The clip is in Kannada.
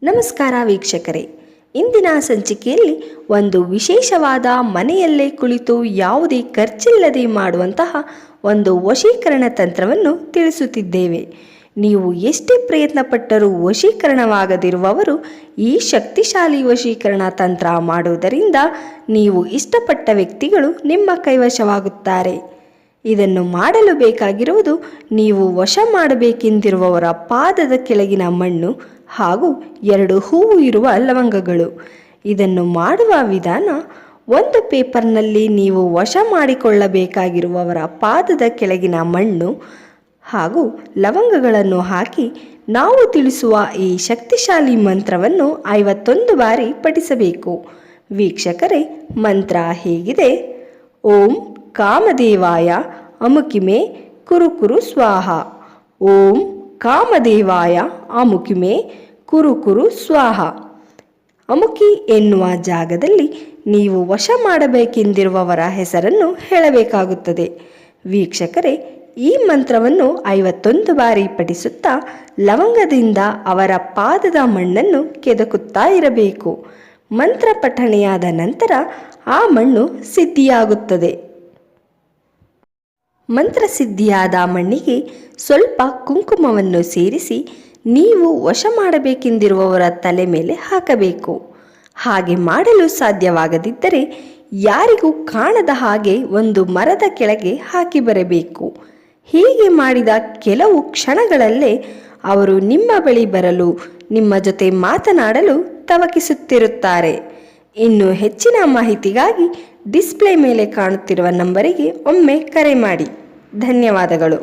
ನಮಸ್ಕಾರ ವೀಕ್ಷಕರೇ, ಇಂದಿನ ಸಂಚಿಕೆಯಲ್ಲಿ ಒಂದು ವಿಶೇಷವಾದ ಮನೆಯಲ್ಲೇ ಕುಳಿತು ಯಾವುದೇ ಖರ್ಚಿಲ್ಲದೆ ಮಾಡುವಂತಹ ಒಂದು ವಶೀಕರಣ ತಂತ್ರವನ್ನು ತಿಳಿಸುತ್ತಿದ್ದೇವೆ. ನೀವು ಎಷ್ಟೇ ಪ್ರಯತ್ನಪಟ್ಟರೂ ವಶೀಕರಣವಾಗದಿರುವವರು ಈ ಶಕ್ತಿಶಾಲಿ ವಶೀಕರಣ ತಂತ್ರ ಮಾಡುವುದರಿಂದ ನೀವು ಇಷ್ಟಪಟ್ಟ ವ್ಯಕ್ತಿಗಳು ನಿಮ್ಮ ಕೈವಶವಾಗುತ್ತಾರೆ. ಇದನ್ನು ಮಾಡಲು ಬೇಕಾಗಿರುವುದು ನೀವು ವಶ ಮಾಡಬೇಕೆಂದಿರುವವರ ಪಾದದ ಕೆಳಗಿನ ಮಣ್ಣು ಹಾಗೂ 2 ಹೂವು ಇರುವ ಲವಂಗಗಳು. ಇದನ್ನು ಮಾಡುವ ವಿಧಾನ: ಒಂದು ಪೇಪರ್ನಲ್ಲಿ ನೀವು ವಶ ಮಾಡಿಕೊಳ್ಳಬೇಕಾಗಿರುವವರ ಪಾದದ ಕೆಳಗಿನ ಮಣ್ಣು ಹಾಗೂ ಲವಂಗಗಳನ್ನು ಹಾಕಿ ನಾವು ತಿಳಿಸುವ ಈ ಶಕ್ತಿಶಾಲಿ ಮಂತ್ರವನ್ನು 51 ಬಾರಿ ಪಠಿಸಬೇಕು. ವೀಕ್ಷಕರೇ, ಮಂತ್ರ ಹೇಗಿದೆ: ಓಂ ಕಾಮದೇವಾಯ ಅಮುಕಿಮೆ ಕುರುಕುರು ಸ್ವಾಹ. ಓಂ ಕಾಮದೇವಾಯ ಅಮುಕಿಮೆ ಕುರುಕುರು ಸ್ವಾಹ. ಅಮುಕಿ ಎನ್ನುವ ಜಾಗದಲ್ಲಿ ನೀವು ವಶ ಮಾಡಬೇಕೆಂದಿರುವವರ ಹೆಸರನ್ನು ಹೇಳಬೇಕಾಗುತ್ತದೆ. ವೀಕ್ಷಕರೇ, ಈ ಮಂತ್ರವನ್ನು 51 ಬಾರಿ ಪಠಿಸುತ್ತಾ ಲವಂಗದಿಂದ ಅವರ ಪಾದದ ಮಣ್ಣನ್ನು ಕೆದಕುತ್ತಾ ಇರಬೇಕು. ಮಂತ್ರ ಪಠಣೆಯಾದ ನಂತರ ಆ ಮಣ್ಣು ಸಿದ್ಧಿಯಾಗುತ್ತದೆ. ಮಂತ್ರಸಿದ್ಧಿಯಾದ ಮಣ್ಣಿಗೆ ಸ್ವಲ್ಪ ಕುಂಕುಮವನ್ನು ಸೇರಿಸಿ ನೀವು ವಶ ಮಾಡಬೇಕೆಂದಿರುವವರ ತಲೆ ಮೇಲೆ ಹಾಕಬೇಕು. ಹಾಗೆ ಮಾಡಲು ಸಾಧ್ಯವಾಗದಿದ್ದರೆ ಯಾರಿಗೂ ಕಾಣದ ಹಾಗೆ ಒಂದು ಮರದ ಕೆಳಗೆ ಹಾಕಿ ಬರಬೇಕು. ಹೀಗೆ ಮಾಡಿದ ಕೆಲವು ಕ್ಷಣಗಳಲ್ಲೇ ಅವರು ನಿಮ್ಮ ಬಳಿ ಬರಲು, ನಿಮ್ಮ ಜೊತೆ ಮಾತನಾಡಲು ತವಕಿಸುತ್ತಿರುತ್ತಾರೆ. ಇನ್ನು ಹೆಚ್ಚಿನ ಮಾಹಿತಿಗಾಗಿ ಡಿಸ್ಪ್ಲೇ ಮೇಲೆ ಕಾಣುತ್ತಿರುವ ನಂಬರಿಗೆ ಒಮ್ಮೆ ಕರೆ ಮಾಡಿ. ಧನ್ಯವಾದಗಳು.